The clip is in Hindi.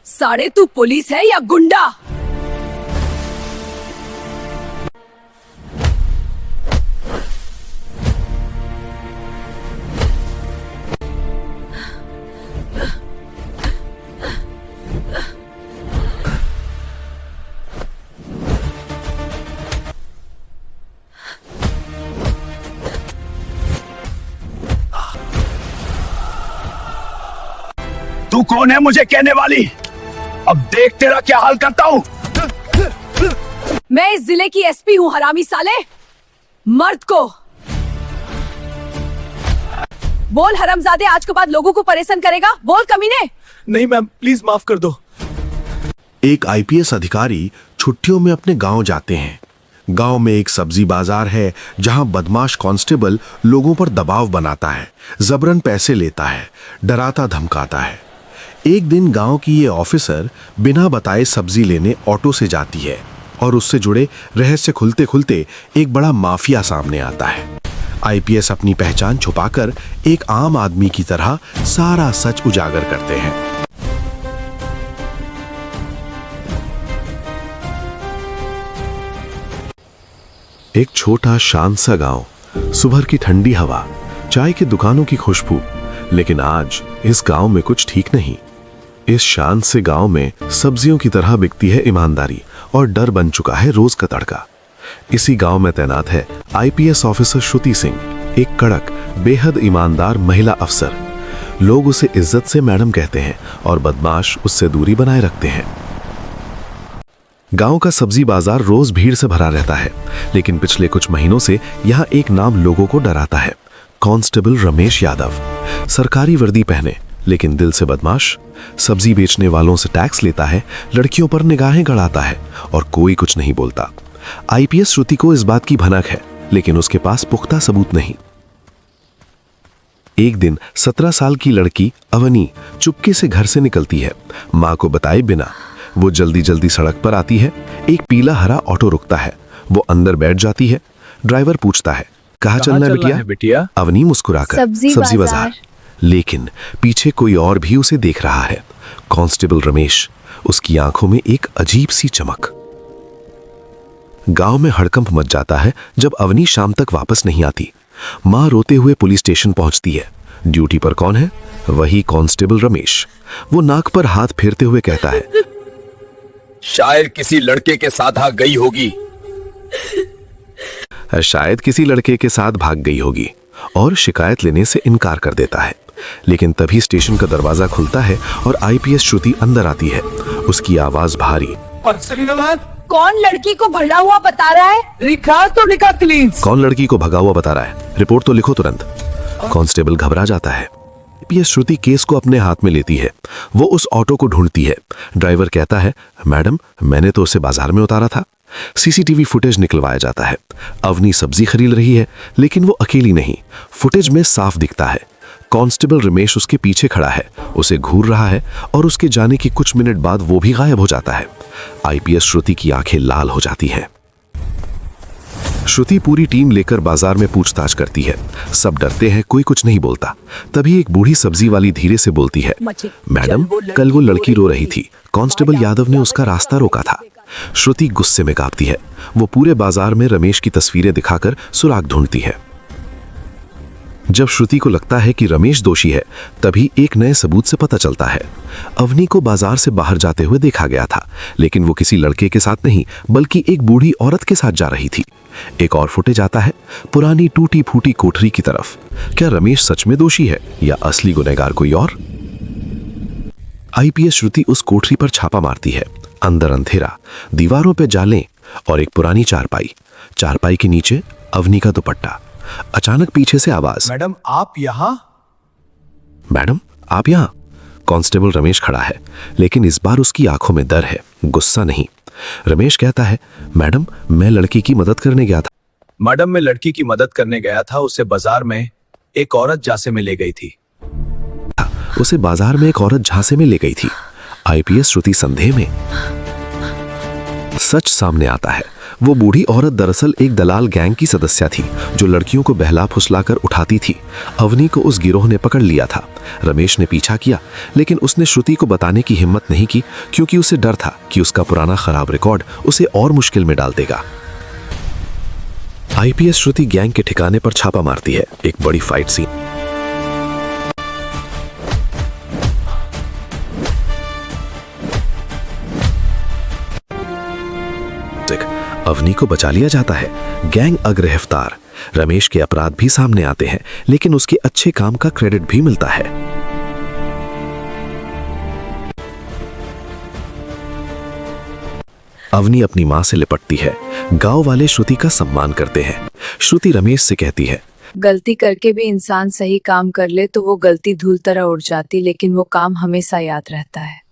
सारे तू पुलिस है या गुंडा? तू कौन है मुझे कहने वाली? अब देख तेरा क्या हाल करता हूँ। मैं इस जिले की एसपी हूँ हरामी साले। मर्द को बोल हरामजादे, आज के बाद लोगों को परेशान करेगा। बोल कमीने। नहीं मैम, प्लीज माफ कर दो। एक आईपीएस अधिकारी छुट्टियों में अपने गांव जाते हैं। गांव में एक सब्जी बाजार है जहां बदमाश कांस्टेबल लोगों पर दबाव बनाता है, जबरन पैसे लेता है, डराता धमकाता है। एक दिन गांव की ये ऑफिसर बिना बताए सब्जी लेने ऑटो से जाती है और उससे जुड़े रहस्य खुलते खुलते एक बड़ा माफिया सामने आता है। आईपीएस अपनी पहचान छुपाकर एक आम आदमी की तरह सारा सच उजागर करते हैं। एक छोटा शांत सा गांव, सुबह की ठंडी हवा, चाय की दुकानों की खुशबू। लेकिन आज इस गांव में कुछ ठीक नहीं। इस शांत से गांव में सब्जियों की तरह बिकती है ईमानदारी और डर बन चुका है रोज का तड़का। इसी गांव में तैनात है आईपीएस ऑफिसर श्रुति सिंह, एक कड़क बेहद ईमानदार महिला अफसर। लोग उसे इज्जत से मैडम कहते हैं और बदमाश उससे दूरी बनाए रखते हैं। गांव का सब्जी बाजार रोज भीड़ से भरा रहता है, लेकिन पिछले कुछ महीनों से यहाँ एक नाम लोगों को डराता है। कांस्टेबल रमेश यादव, सरकारी वर्दी पहने लेकिन दिल से बदमाश। सब्जी बेचने वालों से टैक्स लेता है, लड़कियों पर निगाहें गड़ाता है और कोई कुछ नहीं बोलता। आईपीएस श्रुति को इस बात की भनक है, लेकिन उसके पास पुख्ता सबूत नहीं। एक दिन 17 साल की लड़की अवनी चुपके से घर से निकलती है, मां को बताए बिना। वो जल्दी जल्दी सड़क पर आती है। एक पीला हरा ऑटो रुकता है, वो अंदर बैठ जाती है। ड्राइवर पूछता है, कहाँ चलना है बिटिया? अवनी मुस्कुराकर, सब्जी बाजार। लेकिन पीछे कोई और भी उसे देख रहा है, कांस्टेबल रमेश। उसकी आंखों में एक अजीब सी चमक। गांव में हड़कंप मच जाता है जब अवनी शाम तक वापस नहीं आती। मां रोते हुए पुलिस स्टेशन पहुंचती है। ड्यूटी पर कौन है? वही कांस्टेबल रमेश। वो नाक पर हाथ फेरते हुए कहता है, शायद किसी लड़के के साथ भाग गई होगी। शायद किसी लड़के के साथ भाग गई होगी और शिकायत लेने से इनकार कर देता है। लेकिन तभी स्टेशन का दरवाजा खुलता है और आईपीएस श्रुति अंदर आती है। उसकी आवाज भारी। कौन लड़की को भगा हुआ बता रहा है? लिखा प्लीज। कौन लड़की को भगा हुआ बता रहा है? रिपोर्ट तो लिखो तुरंत। कांस्टेबल घबरा जाता है। आईपीएस श्रुति केस को अपने हाथ में लेती है। वो उस ऑटो को ढूंढती है। ड्राइवर कहता है, मैडम मैंने तो उसे बाजार में उतारा था। सीसीटीवी फुटेज निकलवाया जाता है। अवनी सब्जी खरीद रही है, लेकिन वो अकेली नहीं। फुटेज में साफ दिखता है कांस्टेबल रमेश उसके पीछे खड़ा है, उसे घूर रहा है और उसके जाने के कुछ मिनट बाद वो भी गायब हो जाता है। आईपीएस श्रुति की आंखें लाल हो जाती हैं। श्रुति पूरी टीम लेकर बाजार में पूछताछ करती है। सब डरते हैं, कोई कुछ नहीं बोलता। तभी एक बूढ़ी सब्जी वाली धीरे से बोलती है, मैडम कल वो लड़की रो रही थी, कांस्टेबल यादव ने उसका रास्ता रोका था। श्रुति गुस्से में कांपती है। वो पूरे बाजार में रमेश की तस्वीरें दिखाकर सुराग ढूंढती है। जब श्रुति को लगता है कि रमेश दोषी है, तभी एक नए सबूत से पता चलता है अवनी को बाजार से बाहर जाते हुए देखा गया था, लेकिन वो किसी लड़के के साथ नहीं बल्कि एक बूढ़ी औरत के साथ जा रही थी। एक और फुटेज आता है पुरानी टूटी फूटी कोठरी की तरफ। क्या रमेश सच में दोषी है या असली गुनहगार कोई और? आईपीएस श्रुति उस कोठरी पर छापा मारती है। अंदर अंधेरा, दीवारों पे जालें और एक पुरानी चारपाई। चारपाई के नीचे अवनी का दुपट्टा। अचानक पीछे से आवाज, मैडम आप यहाँ? मैडम आप यहाँ? कांस्टेबल रमेश खड़ा है, लेकिन इस बार उसकी आंखों में डर है, गुस्सा नहीं। रमेश कहता है, मैडम मैं लड़की की मदद करने गया था। मैडम मैं लड़की की मदद करने गया था, उसे बाजार में एक औरत झांसे में ले गई थी। उसे बाजार में एक औरत झांसे में ले गई थी। आईपीएस श्रुति संदेह में। सच सामने आता है। वो बूढ़ी औरत दरअसल एक दलाल गैंग की सदस्य थी जो लड़कियों को बहला फुसलाकर उठाती थी। अवनी को उस गिरोह ने पकड़ लिया था। रमेश ने पीछा किया, लेकिन उसने श्रुति को बताने की हिम्मत नहीं की, क्योंकि उसे डर था कि उसका पुराना खराब रिकॉर्ड उसे और मुश्किल में डाल देगा। आईपीएस श्रुति गैंग के ठिकाने पर छापा मारती है। एक बड़ी फाइट सीन। अवनी को बचा लिया जाता है। गैंग अग्रहिफ्तार। रमेश के अपराध भी सामने आते हैं, लेकिन उसके अच्छे काम का क्रेडिट भी मिलता है। अवनी अपनी मां से लिपटती है। गांव वाले श्रुति का सम्मान करते हैं। श्रुति रमेश से कहती है, गलती करके भी इंसान सही काम कर ले तो वो गलती धूल तरह उड़ जाती, लेकिन वो काम हमेशा याद रहता है।